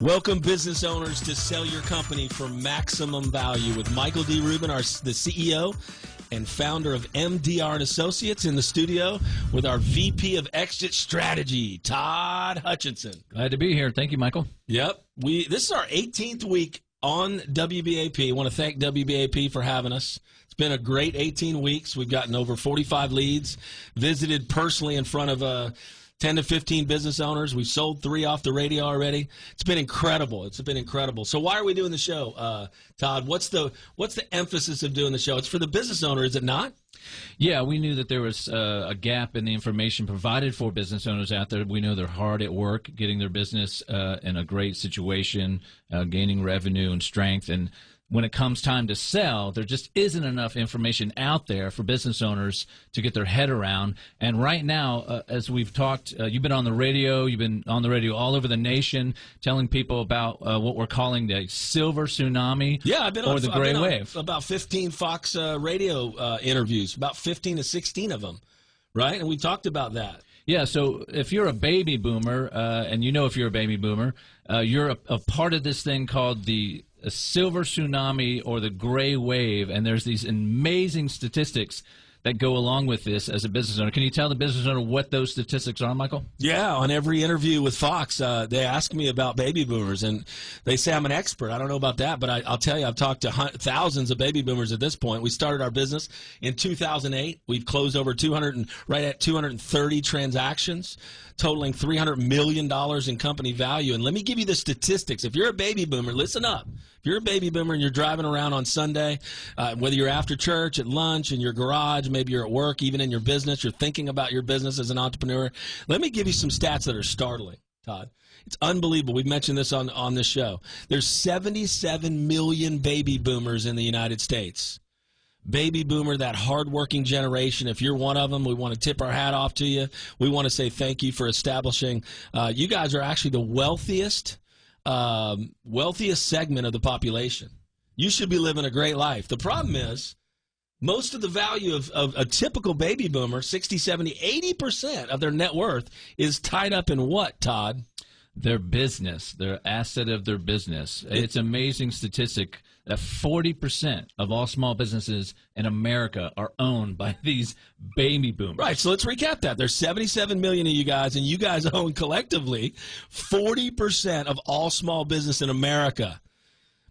Welcome, business owners, to Sell Your Company for Maximum Value with Michael D. Rubin, the CEO and founder of MDR Associates, in the studio with our VP of Exit Strategy, Todd Hutchinson. Glad to be here. Thank you, Michael. Yep. This is our 18th week on WBAP. I want to thank WBAP for having us. It's been a great 18 weeks. We've gotten over 45 leads, visited personally in front of 10 to 15 business owners. We've sold 3 off the radio already. It's been incredible. It's been incredible. So why are we doing the show, Todd? What's the emphasis of doing the show? It's for the business owner, is it not? Yeah, we knew that there was a gap in the information provided for business owners out there. We know they're hard at work getting their business in a great situation, gaining revenue and strength. And when it comes time to sell, there just isn't enough information out there for business owners to get their head around. And right now, as we've talked, you've been on the radio. You've been on the radio all over the nation telling people about what we're calling the silver tsunami, or the gray wave. About 15 Fox radio interviews, about 15 to 16 of them, right? And we talked about that. Yeah, so if you're a baby boomer, and you know if you're a baby boomer, you're a part of this thing called the silver tsunami or the gray wave, and there's these amazing statistics that go along with this as a business owner. Can you tell the business owner what those statistics are, Michael? Yeah, on every interview with Fox, they ask me about baby boomers, and they say I'm an expert. I don't know about that, but I'll tell you, I've talked to thousands of baby boomers at this point. We started our business in 2008. We've closed over 230 transactions, totaling $300 million in company value. And let me give you the statistics. If you're a baby boomer, listen up. If you're a baby boomer and you're driving around on Sunday, whether you're after church, at lunch, in your garage, maybe you're at work, even in your business, you're thinking about your business as an entrepreneur, let me give you some stats that are startling, Todd. It's unbelievable. We've mentioned this on this show. There's 77 million baby boomers in the United States. Baby boomer, that hardworking generation. If you're one of them, we want to tip our hat off to you. We want to say thank you for establishing. You guys are actually the wealthiest segment of the population. You should be living a great life. The problem is, most of the value of a typical baby boomer, 60, 70, 80% of their net worth is tied up in what, Todd? Their business, their asset of their business. It's an amazing statistic that 40% of all small businesses in America are owned by these baby boomers. Right, so let's recap that. There's 77 million of you guys, and you guys own collectively 40% of all small business in America.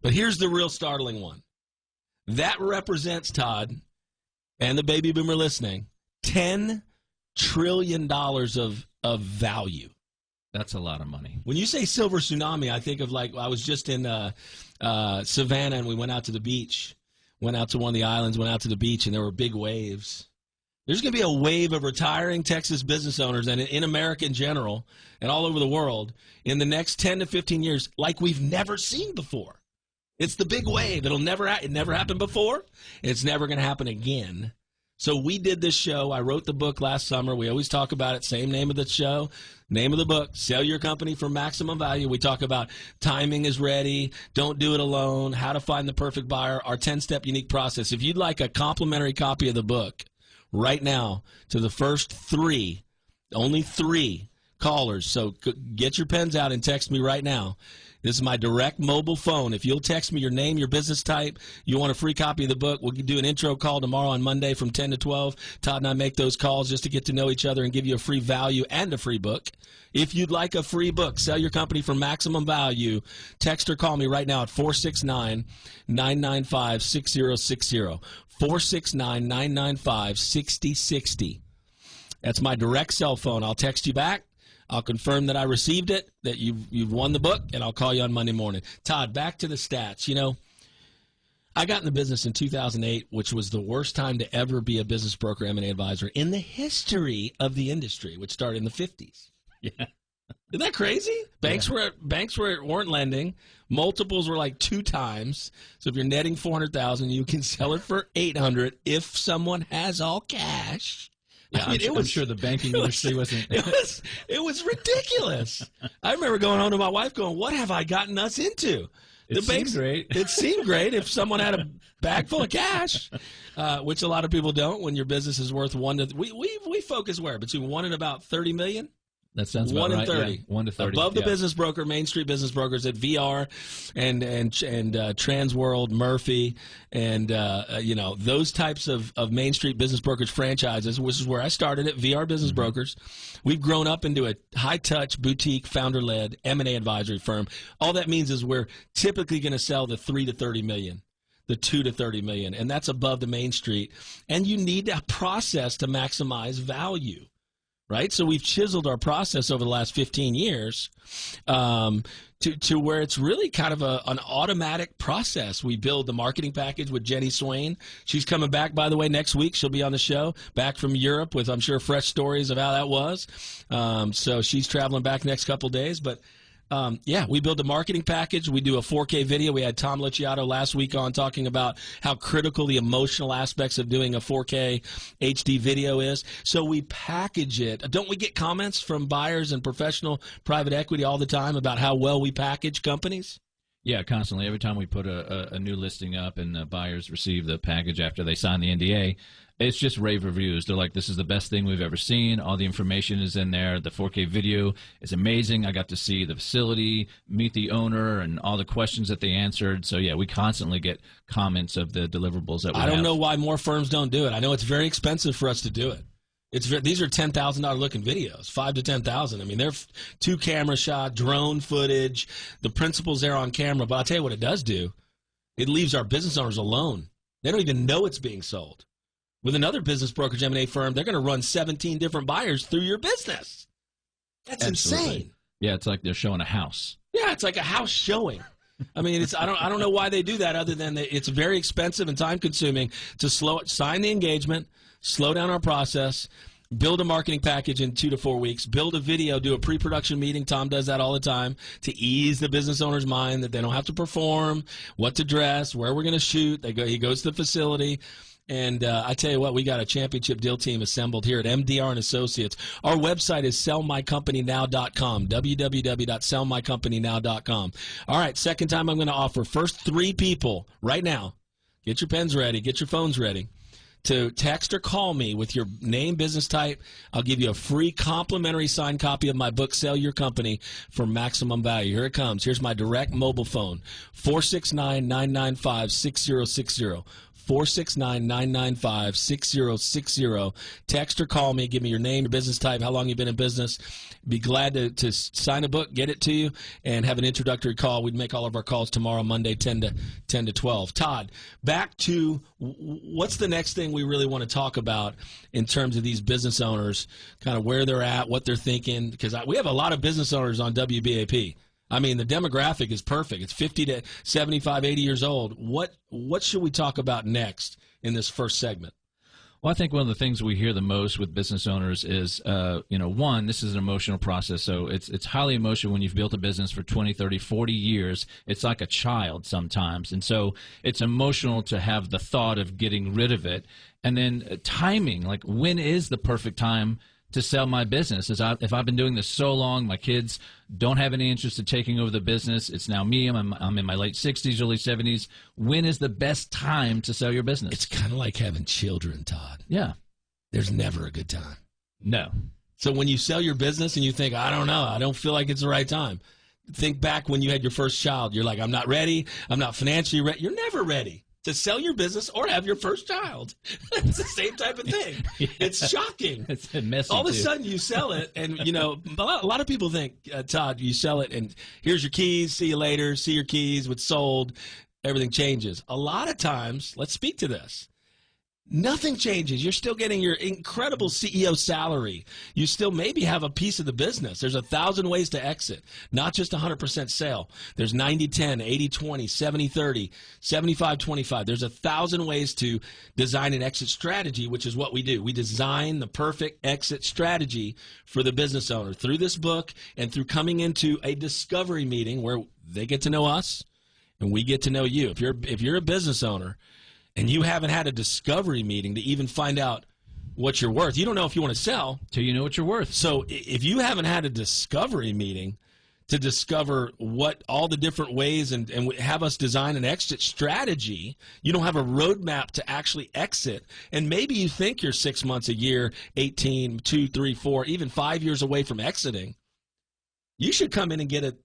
But here's the real startling one. That represents, Todd, and the baby boomer listening, $10 trillion of value. That's a lot of money. When you say silver tsunami, I think of, like, I was just in Savannah, and we went out to the beach, went out to one of the islands, went out to the beach, and there were big waves. There's going to be a wave of retiring Texas business owners, and in America in general, and all over the world, in the next 10 to 15 years, like we've never seen before. It's the big wave. It never happened before. It's never going to happen again. So we did this show. I wrote the book last summer. We always talk about it. Same name of the show. Name of the book, Sell Your Company for Maximum Value. We talk about timing is ready, don't do it alone, how to find the perfect buyer, our 10-step unique process. If you'd like a complimentary copy of the book right now to the first 3, only 3 callers, so get your pens out and text me right now. This is my direct mobile phone. If you'll text me your name, your business type, you want a free copy of the book, we'll do an intro call tomorrow on Monday from 10 to 12. Todd and I make those calls just to get to know each other and give you a free value and a free book. If you'd like a free book, Sell Your Company for Maximum Value, text or call me right now at 469-995-6060. 469-995-6060. That's my direct cell phone. I'll text you back. I'll confirm that I received it, that you've won the book, and I'll call you on Monday morning. Todd, back to the stats. You know, I got in the business in 2008, which was the worst time to ever be a business broker, M&A advisor in the history of the industry, which started in the 50s. Yeah. Isn't that crazy? Banks weren't lending. Multiples were like 2 times. So if you're netting $400,000, you can sell it for $800 if someone has all cash. Yeah, I mean, I'm sure the banking industry wasn't. It was ridiculous. I remember going home to my wife going, what have I gotten us into? It seemed great. It seemed great if someone had a bag full of cash, which a lot of people don't when your business is worth we focus where? Between 1 and about 30 million? That sounds about 1 in right. 30. Yeah. 1 to 30. Above the business broker, Main Street business brokers at VR and Transworld, Murphy, and those types of Main Street business brokerage franchises, which is where I started at VR Business Brokers. We've grown up into a high-touch, boutique, founder-led M&A advisory firm. All that means is we're typically going to sell the 3 to 30 million. The 2 to 30 million, and that's above the Main Street. And you need a process to maximize value, right? So we've chiseled our process over the last 15 years to where it's really kind of an automatic process. We build the marketing package with Jenny Swain. She's coming back, by the way, next week. She'll be on the show, back from Europe with, I'm sure, fresh stories of how that was. So she's traveling back next couple days, but we build a marketing package. We do a 4K video. We had Tom Luciato last week on talking about how critical the emotional aspects of doing a 4K HD video is. So we package it. Don't we get comments from buyers and professional private equity all the time about how well we package companies? Yeah, constantly. Every time we put a new listing up and the buyers receive the package after they sign the NDA, it's just rave reviews. They're like, this is the best thing we've ever seen. All the information is in there. The 4K video is amazing. I got to see the facility, meet the owner, and all the questions that they answered. So, yeah, we constantly get comments of the deliverables that we have. I don't know why more firms don't do it. I know it's very expensive for us to do it. These are $10,000 looking videos, $5,000 to $10,000. I mean, they're 2 camera shot, drone footage. The principal's there on camera. But I'll tell you what it does do. It leaves our business owners alone. They don't even know it's being sold. With another business brokerage M&A firm, they're going to run 17 different buyers through your business. That's Absolutely. insane. Yeah, it's like they're showing a house. Yeah, it's like a house showing. I mean, I don't know why they do that other than it's very expensive and time consuming to sign the engagement, slow down our process, build a marketing package in 2 to 4 weeks, build a video, do a pre-production meeting. Tom does that all the time to ease the business owner's mind that they don't have to perform, what to dress, where we're going to shoot. He goes to the facility. And I tell you what, we got a championship deal team assembled here at MDR Associates. Our website is sellmycompanynow.com, www.sellmycompanynow.com. All right, second time I'm going to offer first 3 people right now. Get your pens ready, get your phones ready. To text or call me with your name, business type. I'll give you a free complimentary signed copy of my book, Sell Your Company for Maximum Value. Here it comes. Here's my direct mobile phone, 469-995-6060. 469-995-6060. Text or call me. Give me your name, your business type, how long you've been in business. Be glad to sign a book, get it to you, and have an introductory call. We'd make all of our calls tomorrow, Monday, 10 to 12. Todd, back to what's the next thing we really want to talk about in terms of these business owners, kind of where they're at, what they're thinking, because we have a lot of business owners on WBAP. I mean, the demographic is perfect. It's 50 to 75, 80 years old. What should we talk about next in this first segment? Well, I think one of the things we hear the most with business owners is, one, this is an emotional process. So it's highly emotional when you've built a business for 20, 30, 40 years. It's like a child sometimes. And so it's emotional to have the thought of getting rid of it. And then timing, like when is the perfect time to sell my business? If I've been doing this so long, my kids don't have any interest in taking over the business. It's now me. I'm in my late 60s, early 70s. When is the best time to sell your business? It's kind of like having children, Todd. Yeah. There's never a good time. No. So when you sell your business and you think, I don't know, I don't feel like it's the right time. Think back when you had your first child. You're like, I'm not ready. I'm not financially ready. You're never ready to sell your business or have your first child. It's the same type of thing. Yeah. It's shocking. It's messy. All of a sudden you sell it, and a lot of people think, Todd, you sell it, and here's your keys. See you later. See your keys. It's sold. Everything changes. A lot of times, let's speak to this. Nothing changes. You're still getting your incredible CEO salary. You still maybe have a piece of the business. There's 1,000 ways to exit, not just 100% sale. There's 90-10, 80-20, 70-30, 75-25. There's 1,000 ways to design an exit strategy, which is what we do. We design the perfect exit strategy for the business owner through this book and through coming into a discovery meeting where they get to know us and we get to know you. If you're a business owner and you haven't had a discovery meeting to even find out what you're worth, you don't know if you want to sell till you know what you're worth. So if you haven't had a discovery meeting to discover what all the different ways and have us design an exit strategy. You don't have a roadmap to actually exit. And maybe you think you're 6 months, a year, 18, 2, 3, 4, even 5 years away from exiting. You should come in and get a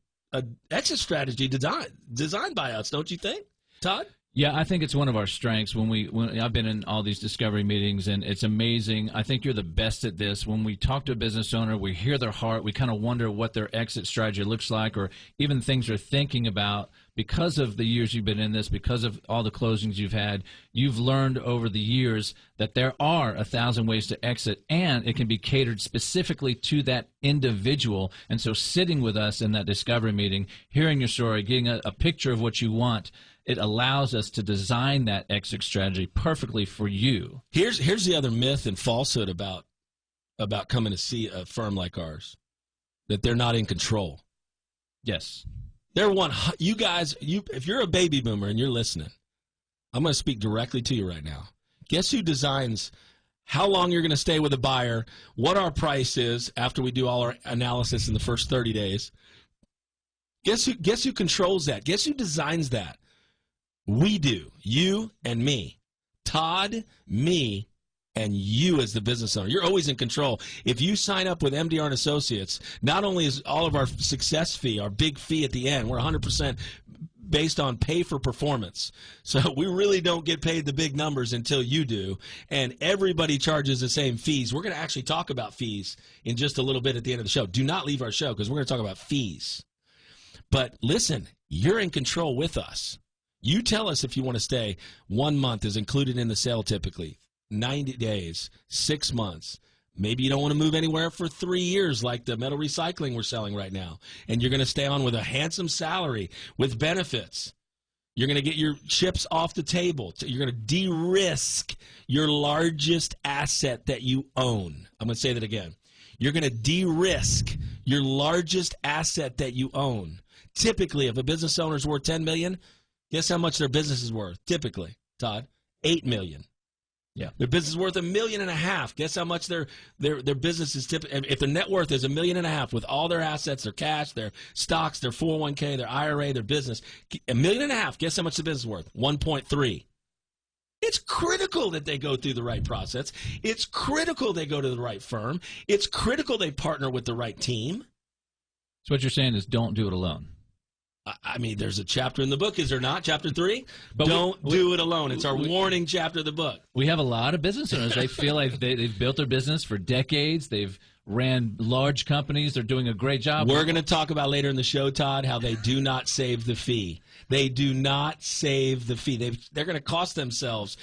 exit strategy designed by us, don't you think, Todd? Yeah, I think it's one of our strengths. When I've been in all these discovery meetings, and it's amazing. I think you're the best at this. When we talk to a business owner, we hear their heart. We kind of wonder what their exit strategy looks like, or even things they're thinking about. Because of the years you've been in this, because of all the closings you've had, you've learned over the years that there are 1,000 ways to exit, and it can be catered specifically to that individual. And so sitting with us in that discovery meeting, hearing your story, getting a picture of what you want, it allows us to design that exit strategy perfectly for you. Here's the other myth and falsehood about coming to see a firm like ours, that they're not in control. Yes. You guys, if you're a baby boomer and you're listening, I'm going to speak directly to you right now. Guess who designs how long you're going to stay with a buyer, what our price is after we do all our analysis in the first 30 days. Guess who controls that? Guess who designs that? We do. You and me. Todd, me, and you as the business owner. You're always in control. If you sign up with MDR Associates, not only is all of our success fee, our big fee at the end, we're 100% based on pay for performance. So we really don't get paid the big numbers until you do, and everybody charges the same fees. We're going to actually talk about fees in just a little bit at the end of the show. Do not leave our show because we're going to talk about fees. But listen, you're in control with us. You tell us if you want to stay. 1 month is included in the sale typically. 90 days, 6 months. Maybe you don't want to move anywhere for 3 years like the metal recycling we're selling right now. And you're going to stay on with a handsome salary with benefits. You're going to get your chips off the table. You're going to de-risk your largest asset that you own. I'm going to say that again. You're going to de-risk your largest asset that you own. Typically, if a business owner is worth $10 million, guess how much their business is worth? Typically, Todd, $8 million. Yeah, their business is worth $1.5 million. Guess how much their business is typically? If their net worth is $1.5 million with all their assets, their cash, their stocks, their 401k, their IRA, their business, $1.5 million. Guess how much the business is worth? 1.3. It's critical that they go through the right process. It's critical they go to the right firm. It's critical they partner with the right team. So what you're saying is don't do it alone. I mean, there's a chapter in the book, is there not? Chapter 3? But don't do it alone. It's our warning chapter of the book. We have a lot of business owners. They feel like they've built their business for decades. They've ran large companies. They're doing a great job. We're going to talk about later in the show, Todd, how they do not save the fee. They do not save the fee. They're going to cost themselves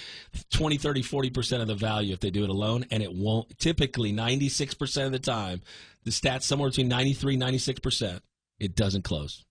20, 30, 40% of the value if they do it alone, and it won't. Typically, 96% of the time, the stats somewhere between 93 and 96%, it doesn't close.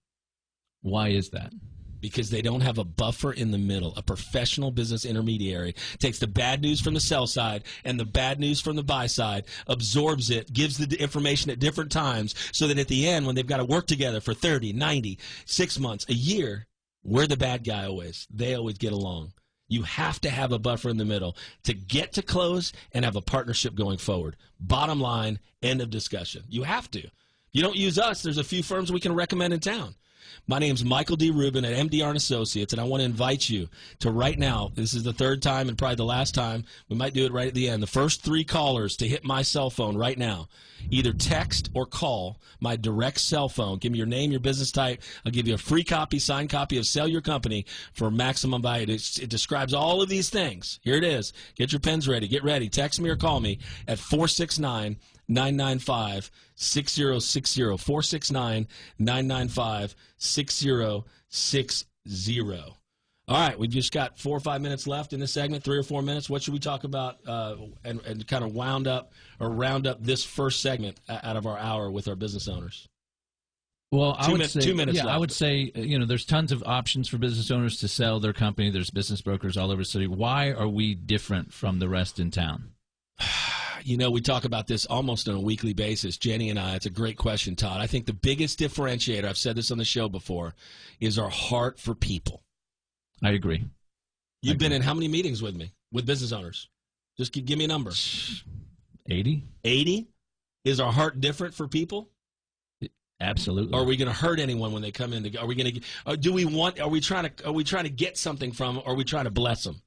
Why is that? Because they don't have a buffer in the middle. A professional business intermediary takes the bad news from the sell side and the bad news from the buy side, absorbs it, gives the information at different times so that at the end, when they've got to work together for 30, 90, 6 months, a year, we're the bad guy always. They always get along. You have to have a buffer in the middle to get to close and have a partnership going forward. Bottom line, end of discussion. You have to. If you don't use us, there's a few firms we can recommend in town. My name's Michael D. Rubin at MDR Associates, and I want to invite you to right now, this is the third time and probably the last time, we might do it right at the end, the first 3 callers to hit my cell phone right now, either text or call my direct cell phone. Give me your name, your business type. I'll give you a free copy, signed copy of Sell Your Company for maximum value. It describes all of these things. Here it is. Get your pens ready. Get ready. Text me or call me at 469-995-6060, 469-995-6060. All right, we've just got 4 or 5 minutes left in this segment, 3 or 4 minutes. What should we talk about and kind of round up this first segment out of our hour with our business owners? Well, I would say 2 minutes left. I would say, there's tons of options for business owners to sell their company. There's business brokers all over the city. Why are we different from the rest in town? We talk about this almost on a weekly basis, Jenny and I. It's a great question, Todd. I think the biggest differentiator, I've said this on the show before, is our heart for people. I agree. You've been in how many meetings with me, with business owners? Just give me a number. 80. 80? Is our heart different for people? Absolutely. Or are we going to hurt anyone when they come in? Are we going to? Are we trying to get something from them? Or are we trying to bless them?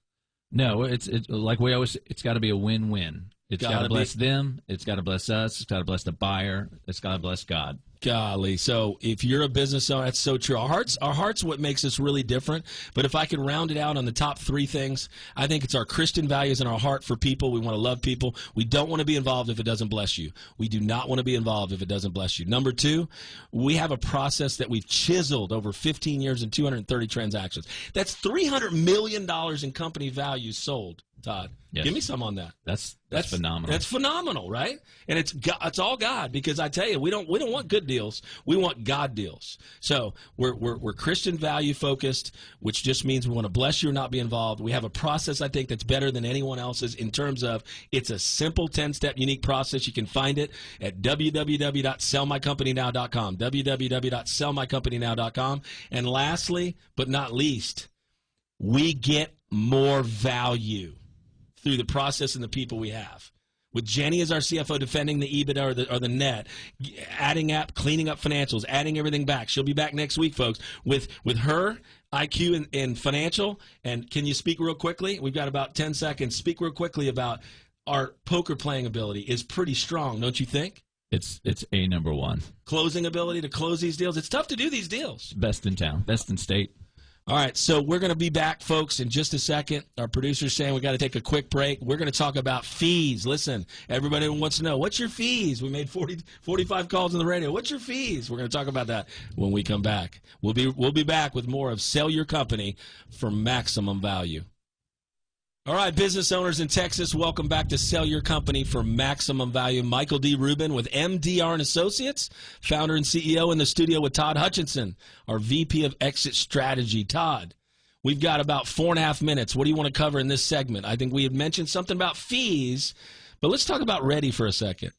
No, it's like we always. It's got to be a win-win. It's got to bless them. It's got to bless us. It's got to bless the buyer. It's got to bless God. Golly. So if you're a business owner, that's so true. Our heart's what makes us really different. But if I could round it out on the top three things, I think it's our Christian values and our heart for people. We want to love people. We don't want to be involved if it doesn't bless you. We do not want to be involved if it doesn't bless you. Number two, we have a process that we've chiseled over 15 years and 230 transactions. That's $300 million in company value sold. Todd, yes. Give me some on that. That's phenomenal. That's phenomenal, right? And it's all God, because I tell you, we don't want good deals. We want God deals. So we're Christian value focused, which just means we want to bless you or not be involved. We have a process I think that's better than anyone else's in terms of it's a simple 10-step unique process. You can find it at www.sellmycompanynow.com. www.sellmycompanynow.com. And lastly, but not least, we get more value through the process and the people we have. With Jenny as our CFO defending the EBITDA or the net, adding up, cleaning up financials, adding everything back. She'll be back next week, folks, with her IQ in financial. And can you speak real quickly? We've got about 10 seconds. Speak real quickly about our poker playing ability is pretty strong, don't you think? It's a number one. Closing ability to close these deals. It's tough to do these deals. Best in town. Best in state. All right, so we're going to be back, folks, in just a second. Our producer's saying we got to take a quick break. We're going to talk about fees. Listen, everybody wants to know, what's your fees? We made 45 calls on the radio. What's your fees? We're going to talk about that when we come back. We'll be back with more of Sell Your Company for Maximum Value. All right, business owners in Texas, welcome back to Sell Your Company for Maximum Value. Michael D. Rubin with MDR Associates, founder and CEO, in the studio with Todd Hutchinson, our VP of Exit Strategy. Todd, we've got about 4.5 minutes. What do you want to cover in this segment? I think we had mentioned something about fees, but let's talk about ready for a second.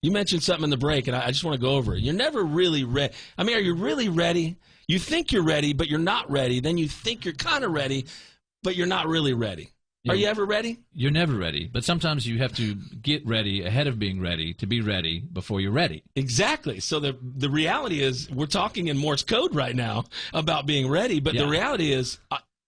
You mentioned something in the break, and I just want to go over it. You're never really ready. I mean, are you really ready? You think you're ready, but you're not ready. Then you think you're kind of ready, but you're not really ready. Are you ever ready? You're never ready, but sometimes you have to get ready ahead of being ready to be ready before you're ready. Exactly. So the reality is we're talking in Morse code right now about being ready, but the reality is,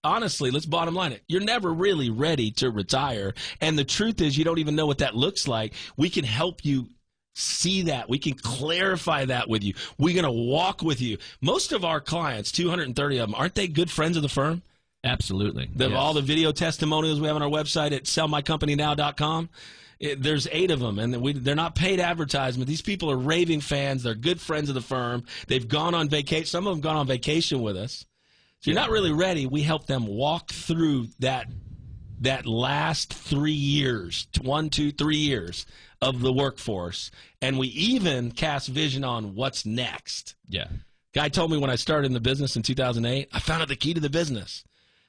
honestly, let's bottom line it. You're never really ready to retire, and the truth is you don't even know what that looks like. We can help you see that. We can clarify that with you. We're going to walk with you. Most of our clients, 230 of them, aren't they good friends of the firm? Absolutely. Yes. All the video testimonials we have on our website at sellmycompanynow.com, there's 8 of them, and they're not paid advertisement. These people are raving fans. They're good friends of the firm. They've gone on vacation. Some of them gone on vacation with us. So you're not really ready. We help them walk through that last 3 years, 1, 2, 3 years of the workforce, and we even cast vision on what's next. Yeah. Guy told me when I started in the business in 2008, I found out the key to the business.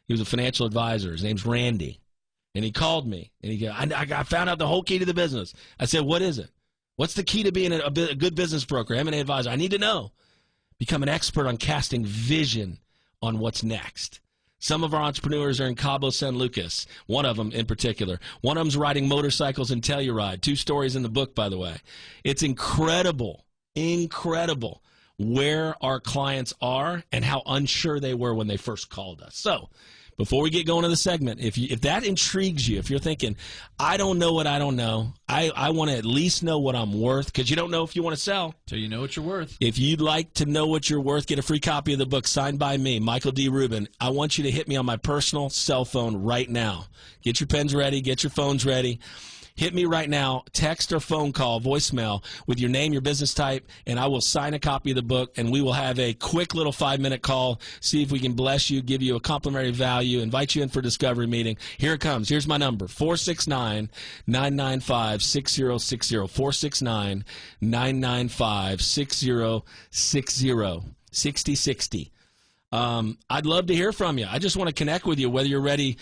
He was a financial advisor. His name's Randy. And he called me, and he goes, I found out the whole key to the business. I said, what is it? What's the key to being a good business broker, M&A advisor? I need to know. Become an expert on casting vision on what's next. Some of our entrepreneurs are in Cabo San Lucas, one of them in particular. One of them's riding motorcycles in Telluride. 2 stories in the book, by the way. It's incredible where our clients are and how unsure they were when they first called us. So, before we get going to the segment, if that intrigues you, if you're thinking, I don't know what I don't know, I want to at least know what I'm worth, because you don't know if you want to sell. So you know what you're worth. If you'd like to know what you're worth, get a free copy of the book signed by me, Michael D. Rubin. I want you to hit me on my personal cell phone right now. Get your pens ready. Get your phones ready. Hit me right now, text or phone call, voicemail, with your name, your business type, and I will sign a copy of the book, and we will have a quick little 5-minute call, see if we can bless you, give you a complimentary value, invite you in for a discovery meeting. Here it comes. Here's my number, 469-995-6060, 469-995-6060, 6060. I'd love to hear from you. I just want to connect with you, whether you're ready.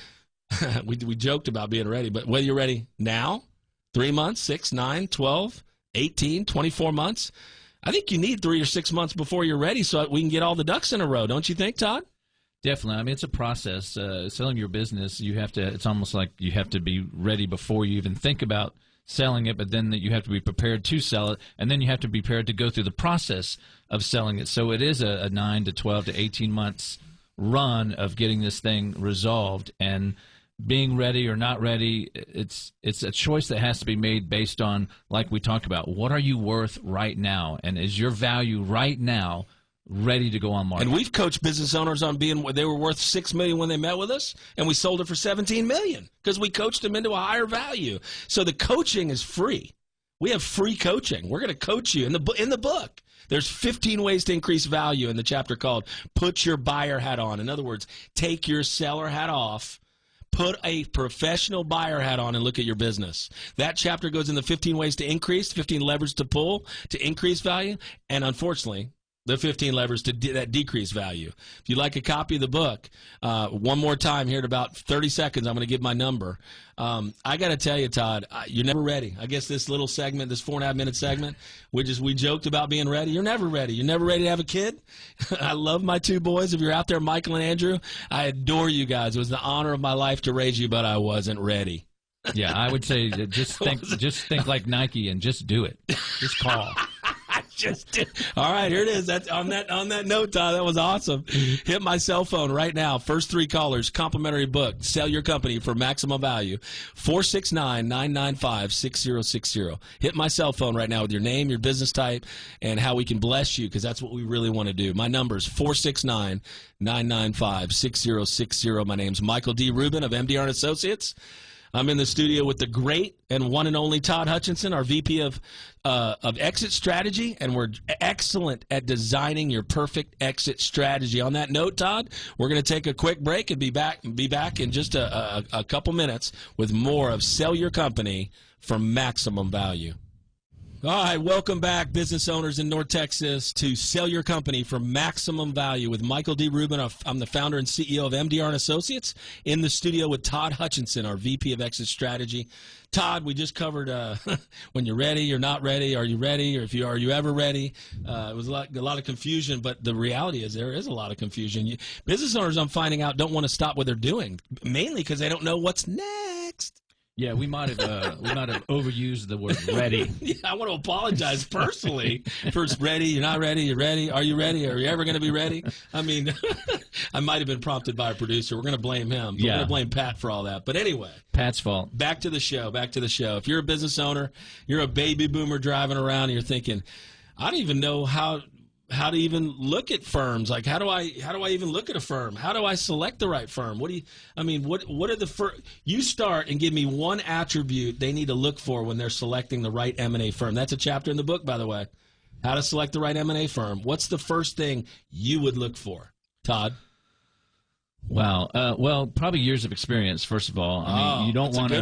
we joked about being ready, but whether you're ready now, 3 months, 6, 9, 12, 18, 24 months, I think you need 3 or 6 months before you're ready so we can get all the ducks in a row. Don't you think, Todd? Definitely. I mean, it's a process. Selling your business, it's almost like you have to be ready before you even think about selling it, but then that you have to be prepared to sell it, and then you have to be prepared to go through the process of selling it. So it is a 9 to 12 to 18 months run of getting this thing resolved, and being ready or not ready, it's a choice that has to be made based on, like we talked about, what are you worth right now, and is your value right now ready to go on market? And we've coached business owners on they were worth $6 million when they met with us, and we sold it for $17 million because we coached them into a higher value. So the coaching is free. We have free coaching. We're going to coach you in the book. There's 15 ways to increase value in the chapter called "Put Your Buyer Hat On." In other words, take your seller hat off. Put a professional buyer hat on and look at your business. That chapter goes into 15 ways to increase, 15 levers to pull to increase value, and unfortunately, the 15 levers to that decrease value. If you'd like a copy of the book, one more time here in about 30 seconds, I'm going to give my number. I got to tell you, Todd, you're never ready. I guess this little segment, this 4.5-minute segment, we joked about being ready. You're never ready. You're never ready to have a kid. I love my two boys. If you're out there, Michael and Andrew, I adore you guys. It was the honor of my life to raise you, but I wasn't ready. Yeah, I would say that just think like Nike and just do it. Just call. Just did. All right, here it is. That's on that note, Todd. That was awesome. Hit my cell phone right now. First 3 callers, complimentary book. Sell your company for maximum value. 469-995-6060. Hit my cell phone right now with your name, your business type, and how we can bless you, because that's what we really want to do. My number is 469-995-6060. My name's Michael D. Rubin of MDR Associates. I'm in the studio with the great and one and only Todd Hutchinson, our VP of exit strategy, and we're excellent at designing your perfect exit strategy. On that note, Todd, we're going to take a quick break and be back in just a couple minutes with more of Sell Your Company for Maximum Value. All right, welcome back, business owners in North Texas, to Sell Your Company for Maximum Value with Michael D. Rubin. I'm the founder and CEO of MDR Associates, in the studio with Todd Hutchinson, our VP of Exit Strategy. Todd, we just covered when you're ready, you're not ready, are you ready, or are you ever ready? It was a lot of confusion, but the reality is there is a lot of confusion. Business owners, I'm finding out, don't want to stop what they're doing, mainly because they don't know what's next. Yeah, we might have overused the word ready. Yeah, I want to apologize personally for ready, you're not ready, you're ready, are you ready, are you ever going to be ready? I mean, I might have been prompted by a producer. We're going to blame him. We're going to blame Pat for all that. But anyway. Pat's fault. Back to the show. If you're a business owner, you're a baby boomer driving around, and you're thinking, I don't even know how to even look at firms. Like, how do I even look at a firm? How do I select the right firm? What are the you start and give me one attribute they need to look for when they're selecting the right M&A firm. That's a chapter in the book, by the way. How to select the right M&A firm. What's the first thing you would look for, Todd? Wow. Well, probably years of experience. First of all, I mean, you don't want a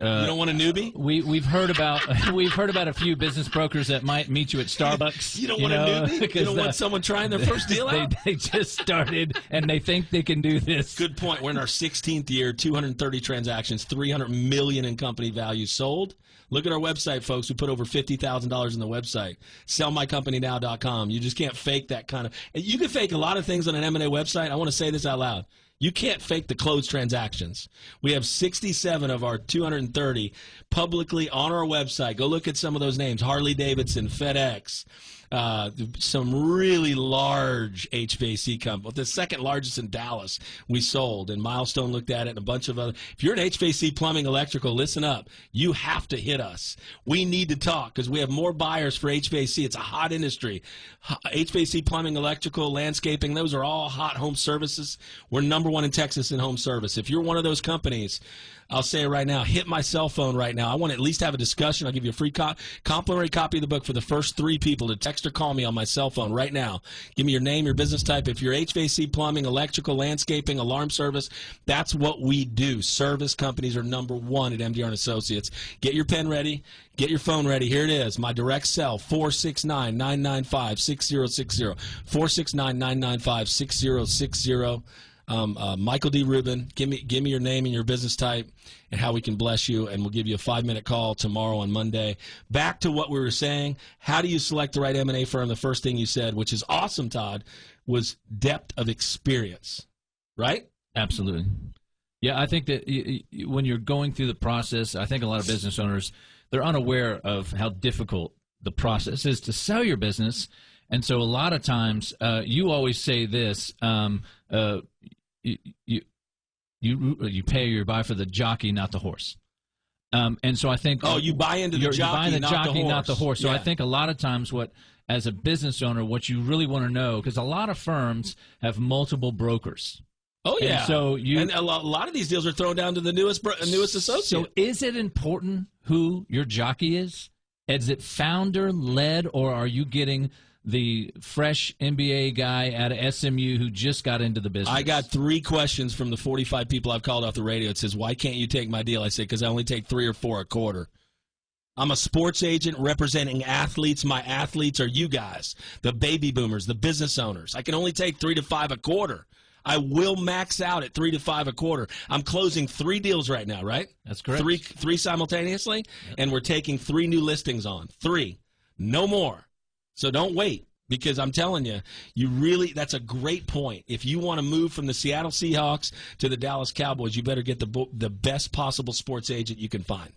newbie. We've heard about a few business brokers that might meet you at Starbucks. You don't want a newbie. You don't want someone trying their first deal out. They just started and they think they can do this. Good point. We're in our 16th year, 230 transactions, $300 million in company value sold. Look at our website, folks. We put over $50,000 in the website. SellMyCompanyNow.com. You just can't fake that kind of. You can fake a lot of things on an M&A website. I want to say this out loud. You can't fake the closed transactions. We have 67 of our 230 publicly on our website. Go look at some of those names: Harley-Davidson, FedEx, some really large HVAC company. The second largest in Dallas we sold, and Milestone looked at it, and a bunch of other. If you're an HVAC, plumbing, electrical, listen up. You have to hit us. We need to talk because we have more buyers for HVAC. It's a hot industry. HVAC, plumbing, electrical, landscaping, those are all hot home services. We're number one in Texas in home service. If you're one of those companies, I'll say it right now, hit my cell phone right now. I want to at least have a discussion. I'll give you a free complimentary copy of the book for the first 3 people to text or call me on my cell phone right now. Give me your name, your business type. If you're HVAC, plumbing, electrical, landscaping, alarm service, that's what we do. Service companies are number one at MDR Associates. Get your pen ready. Get your phone ready. Here it is. My direct cell, 469-995-6060. 469-995-6060. Michael D. Rubin, give me your name and your business type and how we can bless you, and we'll give you a 5-minute call tomorrow on Monday. Back to what we were saying. How do you select the right M&A firm? The first thing you said, which is awesome, Todd, was depth of experience, right? Absolutely. Yeah, I think that when you're going through the process, I think a lot of business owners, they're unaware of how difficult the process is to sell your business. And so a lot of times, you always say this, you pay or buy for the jockey, not the horse. And so I think you buy into the jockey, not the horse. So yeah. I think a lot of times as a business owner, what you really want to know, because a lot of firms have multiple brokers. Oh, yeah. And so a lot of these deals are thrown down to the newest associate. So is it important who your jockey is? Is it founder-led, or are you getting the fresh MBA guy out of SMU who just got into the business? I got 3 questions from the 45 people I've called off the radio. It says, why can't you take my deal? I say, because I only take 3 or 4 a quarter. I'm a sports agent representing athletes. My athletes are you guys, the baby boomers, the business owners. I can only take 3 to 5 a quarter. I will max out at 3 to 5 a quarter. I'm closing 3 deals right now, right? That's correct. 3 simultaneously, yep. And we're taking 3 new listings on. 3, no more. So don't wait, because I'm telling you, that's a great point. If you want to move from the Seattle Seahawks to the Dallas Cowboys, you better get the best possible sports agent you can find.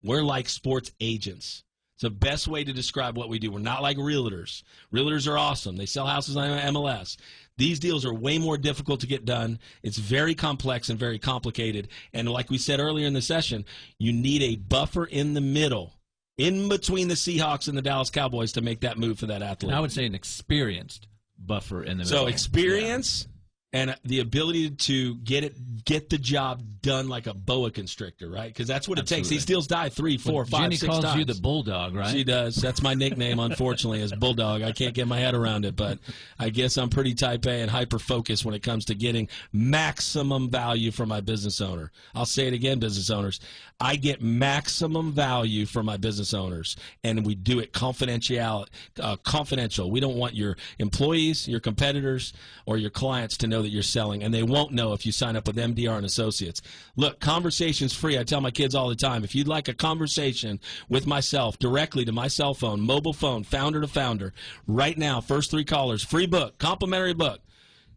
We're like sports agents. It's the best way to describe what we do. We're not like realtors. Realtors are awesome. They sell houses on MLS. These deals are way more difficult to get done. It's very complex and very complicated. And like we said earlier in the session, you need a buffer in the middle, in between the Seahawks and the Dallas Cowboys, to make that move for that athlete. I would say an experienced buffer in the middle. So experience and the ability to get the job done like a boa constrictor, right? Because that's what it takes. These deals die 3, 4, 5, Jenny 6 times. Jenny calls you the bulldog, right? She does. That's my nickname, unfortunately, is Bulldog. I can't get my head around it, but I guess I'm pretty type A and hyper-focused when it comes to getting maximum value for my business owner. I'll say it again, business owners. I get maximum value for my business owners, and we do it confidential. We don't want your employees, your competitors, or your clients to know that you're selling, and they won't know if you sign up with MDR and Associates. Look, conversation's free. I tell my kids all the time, if you'd like a conversation with myself directly to my cell phone, mobile phone, founder to founder, right now, first 3 callers, free book, complimentary book.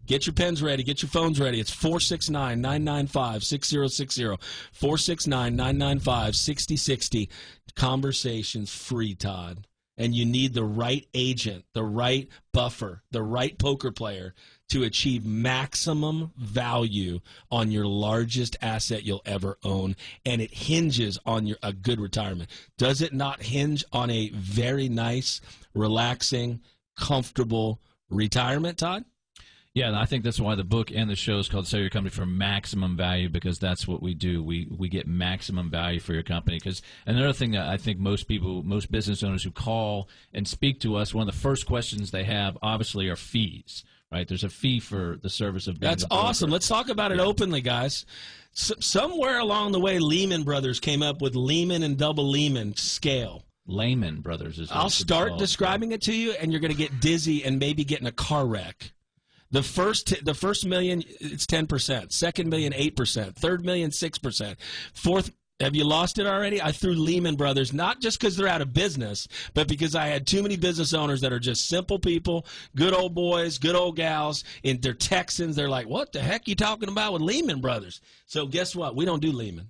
Get your pens ready. Get your phones ready. It's 469-995-6060. 469-995-6060. Conversations free, Todd. And you need the right agent, the right buffer, the right poker player to achieve maximum value on your largest asset you'll ever own. And it hinges on a good retirement. Does it not hinge on a very nice, relaxing, comfortable retirement, Todd? Yeah, I think that's why the book and the show is called Sell Your Company for Maximum Value, because that's what we do. We get maximum value for your company. Because another thing that I think most business owners who call and speak to us, one of the first questions they have, obviously, are fees. Right? There's a fee for the service of being That's awesome. Let's talk about it openly, guys. Somewhere along the way, Lehman Brothers came up with Lehman and double Lehman scale. Lehman Brothers is what I'll start describing it to you, and you're going to get dizzy and maybe get in a car wreck. The first million, it's 10%. Second million, 8%. Third million, 6%. Fourth, have you lost it already? I threw Lehman Brothers, not just because they're out of business, but because I had too many business owners that are just simple people, good old boys, good old gals, and they're Texans. They're like, what the heck are you talking about with Lehman Brothers? So guess what? We don't do Lehman.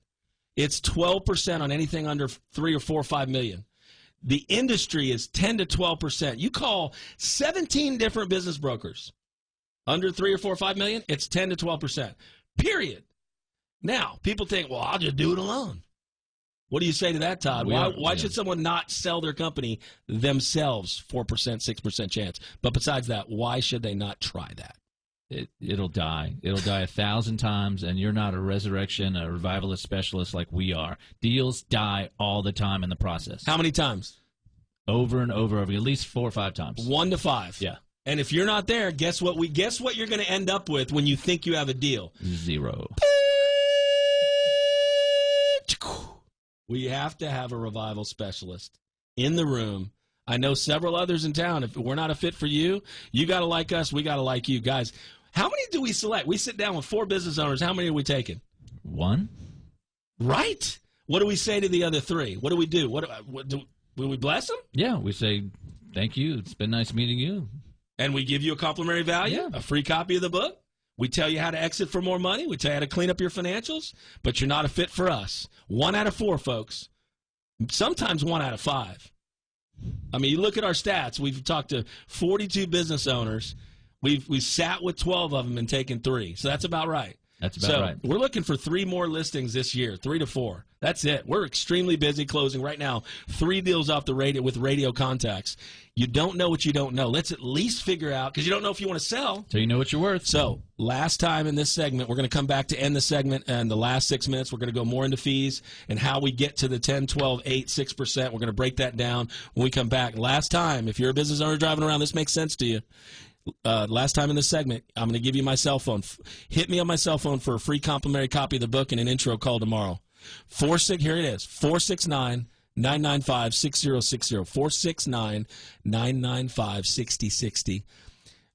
It's 12% on anything under 3 or 4 or 5 million. The industry is 10 to 12%. You call 17 different business brokers. Under 3 or 4 or 5 million, it's 10 to 12%. Period. Now, people think, well, I'll just do it alone. What do you say to that, Todd? Why should someone not sell their company themselves 4%, 6% chance? But besides that, why should they not try that? It'll die. It'll die 1,000 times, and you're not a resurrection, a revivalist specialist like we are. Deals die all the time in the process. How many times? Over and over, at least 4 or 5 times. 1 to 5. Yeah. And if you're not there, guess what you're going to end up with when you think you have a deal? 0. We have to have a revival specialist in the room. I know several others in town. If we're not a fit for you, you got to like us. We got to like you. Guys, how many do we select? We sit down with 4 business owners. How many are we taking? 1. Right. What do we say to the other 3? What do we do? Will we bless them? Yeah, we say, thank you. It's been nice meeting you. And we give you a complimentary value, a free copy of the book. We tell you how to exit for more money. We tell you how to clean up your financials, but you're not a fit for us. 1 out of 4, folks. Sometimes 1 out of 5. I mean, you look at our stats. We've talked to 42 business owners. We've sat with 12 of them and taken 3. So that's about right. That's about right. We're looking for 3 more listings this year, 3 to 4. That's it. We're extremely busy closing right now. 3 deals off the radio with radio contacts. You don't know what you don't know. Let's at least figure out, because you don't know if you want to sell. So you know what you're worth. So last time in this segment, we're going to come back to end the segment, and the last 6 minutes, we're going to go more into fees and how we get to the 10, 12, 8, 6%. We're going to break that down when we come back. Last time, if you're a business owner driving around, this makes sense to you. Last time in this segment, I'm going to give you my cell phone. Hit me on my cell phone for a free complimentary copy of the book and an intro call tomorrow. Here it is, 469-995-6060, 469-995-6060.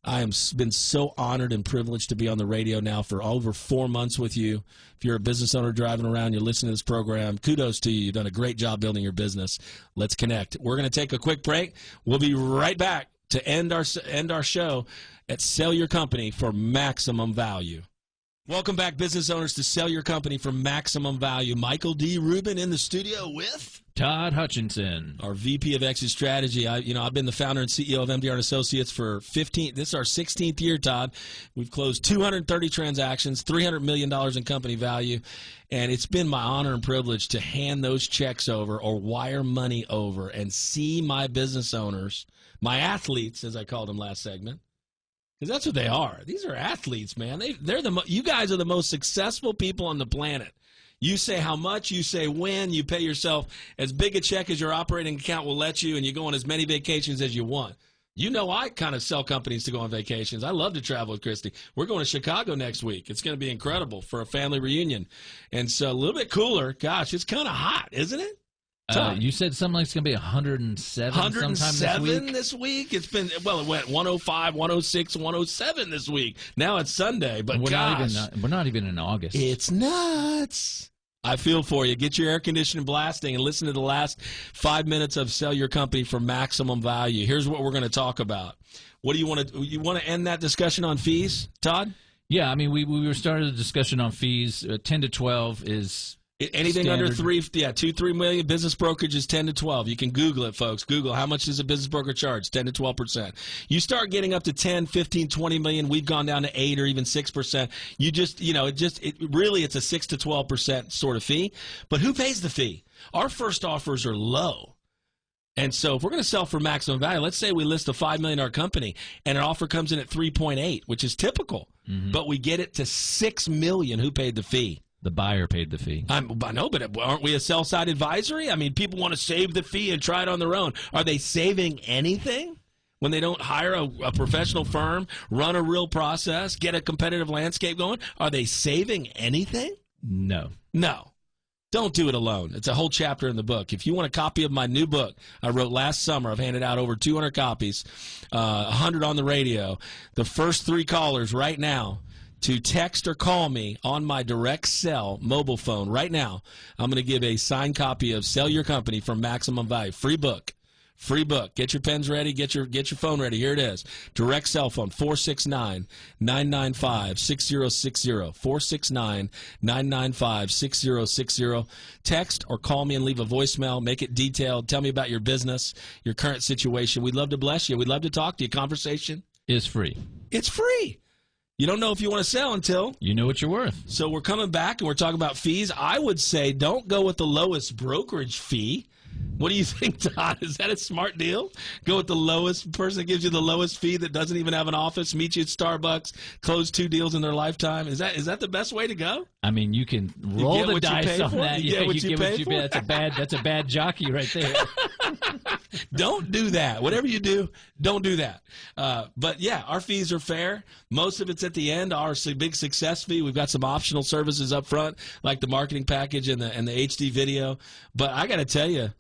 I am been so honored and privileged to be on the radio now for over 4 months with you. If you're a business owner driving around, you're listening to this program, kudos to you. You've done a great job building your business. Let's connect. We're going to take a quick break. We'll be right back to end our show at Sell Your Company for Maximum Value. Welcome back, business owners, to Sell Your Company for Maximum Value. Michael D. Rubin in the studio with Todd Hutchinson, our VP of Exit Strategy. I've been the founder and CEO of MDR Associates for 15. This is our 16th year, Todd. We've closed 230 transactions, $300 million in company value, and it's been my honor and privilege to hand those checks over or wire money over and see my business owners, my athletes, as I called them last segment, because that's what they are. These are athletes, man. You guys are the most successful people on the planet. You say how much, you say when, you pay yourself as big a check as your operating account will let you, and you go on as many vacations as you want. You know, I kind of sell companies to go on vacations. I love to travel with Christy. We're going to Chicago next week. It's going to be incredible for a family reunion. And so a little bit cooler. Gosh, it's kind of hot, isn't it? You said something like it's going to be 107 sometime this week. It's been, well, it went 105, 106, 107 this week. Now it's Sunday, but we're not even in August. It's nuts. I feel for you. Get your air conditioning blasting and listen to the last 5 minutes of Sell Your Company for Maximum Value. Here's what we're going to talk about. What do you want to end that discussion on fees, Todd? Yeah, I mean, we were started a discussion on fees. 10 to 12 is anything standard. under 2-3 million. Business brokerage is 10 to 12. You can Google it, folks. Google how much does a business broker charge? 10 to 12%. You start getting up to 10, 15, 20 million. We've gone down to 8 or even 6%. It's a 6 to 12% sort of fee. But who pays the fee? Our first offers are low. And so if we're going to sell for maximum value, let's say we list a $5 million company and an offer comes in at 3.8, which is typical. Mm-hmm. But we get it to $6 million. Who paid the fee? The buyer paid the fee. I know, but aren't we a sell-side advisory? I mean, people want to save the fee and try it on their own. Are they saving anything when they don't hire a professional firm, run a real process, get a competitive landscape going? Are they saving anything? No. Don't do it alone. It's a whole chapter in the book. If you want a copy of my new book I wrote last summer, I've handed out over 200 copies, 100 on the radio. The first 3 callers right now to text or call me on my direct cell mobile phone right now, I'm going to give a signed copy of Sell Your Company for Maximum Value. Free book. Get your pens ready. Get your phone ready. Here it is. Direct cell phone, 469-995-6060. 469-995-6060. Text or call me and leave a voicemail. Make it detailed. Tell me about your business, your current situation. We'd love to bless you. We'd love to talk to you. Conversation is free. It's free. You don't know if you want to sell until you know what you're worth. So we're coming back and we're talking about fees. I would say don't go with the lowest brokerage fee. What do you think, Todd? Is that a smart deal? Go with the lowest person that gives you the lowest fee that doesn't even have an office, meet you at Starbucks, close 2 deals in their lifetime. Is that the best way to go? I mean, you can roll the dice on that. You get what you pay for. That's a bad jockey right there. Don't do that. Whatever you do, don't do that. But yeah, our fees are fair. Most of it's at the end. Our big success fee. We've got some optional services up front, like the marketing package and the HD video. But I got to tell you,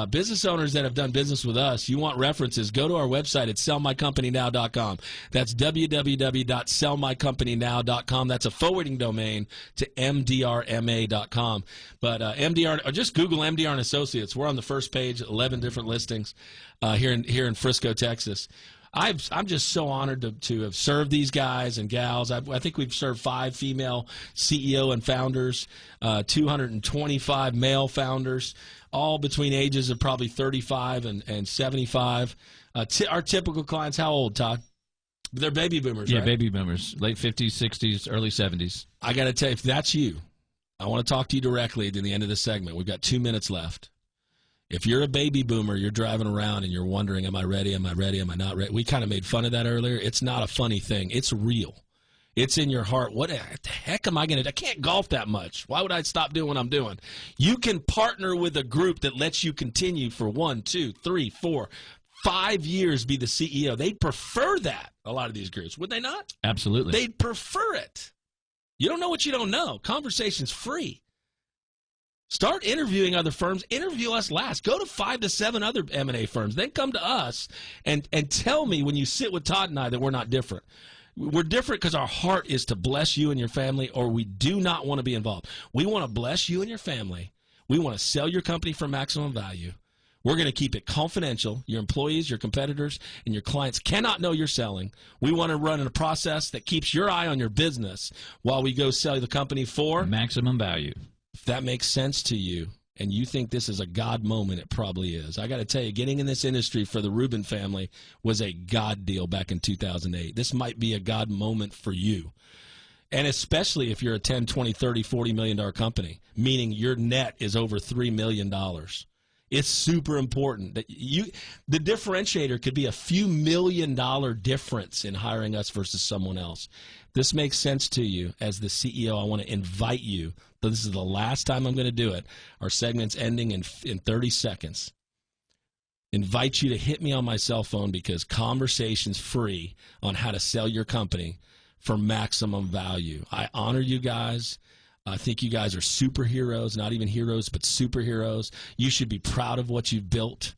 business owners that have done business with us, you want references, go to our website at sellmycompanynow.com. That's www.sellmycompanynow.com. That's a forwarding domain to mdrma.com. But MDR, or just Google MDR and Associates. We're on the first page, 11 different listings here in Frisco, Texas. I'm just so honored to have served these guys and gals. I think we've served 5 female CEO and founders, 225 male founders, all between ages of probably 35 and 75. Our typical clients, how old, Todd? They're baby boomers, yeah, right? baby boomers, late 50s, 60s, early 70s. I got to tell you, if that's you, I want to talk to you directly at the end of the segment. We've got 2 minutes left. If you're a baby boomer, you're driving around and you're wondering, am I ready, am I ready, am I not ready? We kind of made fun of that earlier. It's not a funny thing. It's real. It's in your heart. What the heck am I going to do? I can't golf that much. Why would I stop doing what I'm doing? You can partner with a group that lets you continue for 1, 2, 3, 4, 5 years be the CEO. They'd prefer that, a lot of these groups. Would they not? Absolutely. They'd prefer it. You don't know what you don't know. Conversation's free. Start interviewing other firms. Interview us last. Go to 5 to 7 other M&A firms. Then come to us and tell me when you sit with Todd and I that we're not different. We're different because our heart is to bless you and your family, or we do not want to be involved. We want to bless you and your family. We want to sell your company for maximum value. We're going to keep it confidential. Your employees, your competitors, and your clients cannot know you're selling. We want to run a process that keeps your eye on your business while we go sell the company for maximum value. If that makes sense to you and you think this is a God moment, it probably is. I got to tell you, getting in this industry for the Rubin family was a God deal back in 2008. This might be a God moment for you. And especially if you're a 10, 20, 30, $40 million company, meaning your net is over $3 million. It's super important that the differentiator could be a few $1 million difference in hiring us versus someone else. This makes sense to you as the CEO. I want to invite you. But this is the last time I'm going to do it. Our segment's ending in 30 seconds. Invite you to hit me on my cell phone because conversation's free on how to sell your company for maximum value. I honor you guys. I think you guys are superheroes, not even heroes, but superheroes. You should be proud of what you've built.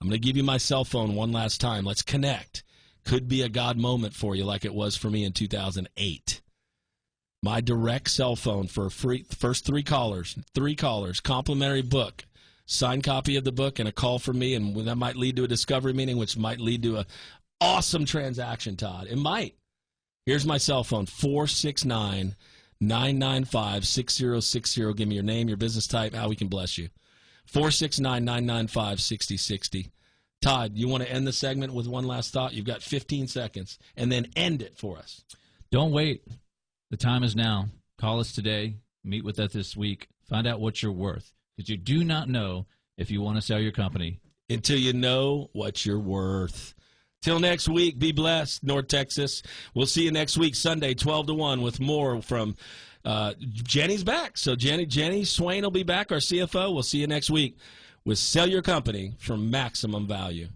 I'm going to give you my cell phone one last time. Let's connect. Could be a God moment for you like it was for me in 2008. My direct cell phone for free, first 3 callers, complimentary book, signed copy of the book, and a call from me, and that might lead to a discovery meeting, which might lead to an awesome transaction, Todd. It might. Here's my cell phone, 469-995-6060. Give me your name, your business type, how we can bless you. 469-995-6060. Todd, you want to end the segment with one last thought? You've got 15 seconds, and then end it for us. Don't wait. The time is now. Call us today. Meet with us this week. Find out what you're worth, because you do not know if you want to sell your company until you know what you're worth. Till next week, be blessed, North Texas. We'll see you next week, Sunday, 12 to 1, with more from Jenny's back. So Jenny Swain will be back, our CFO. We'll see you next week with Sell Your Company for Maximum Value.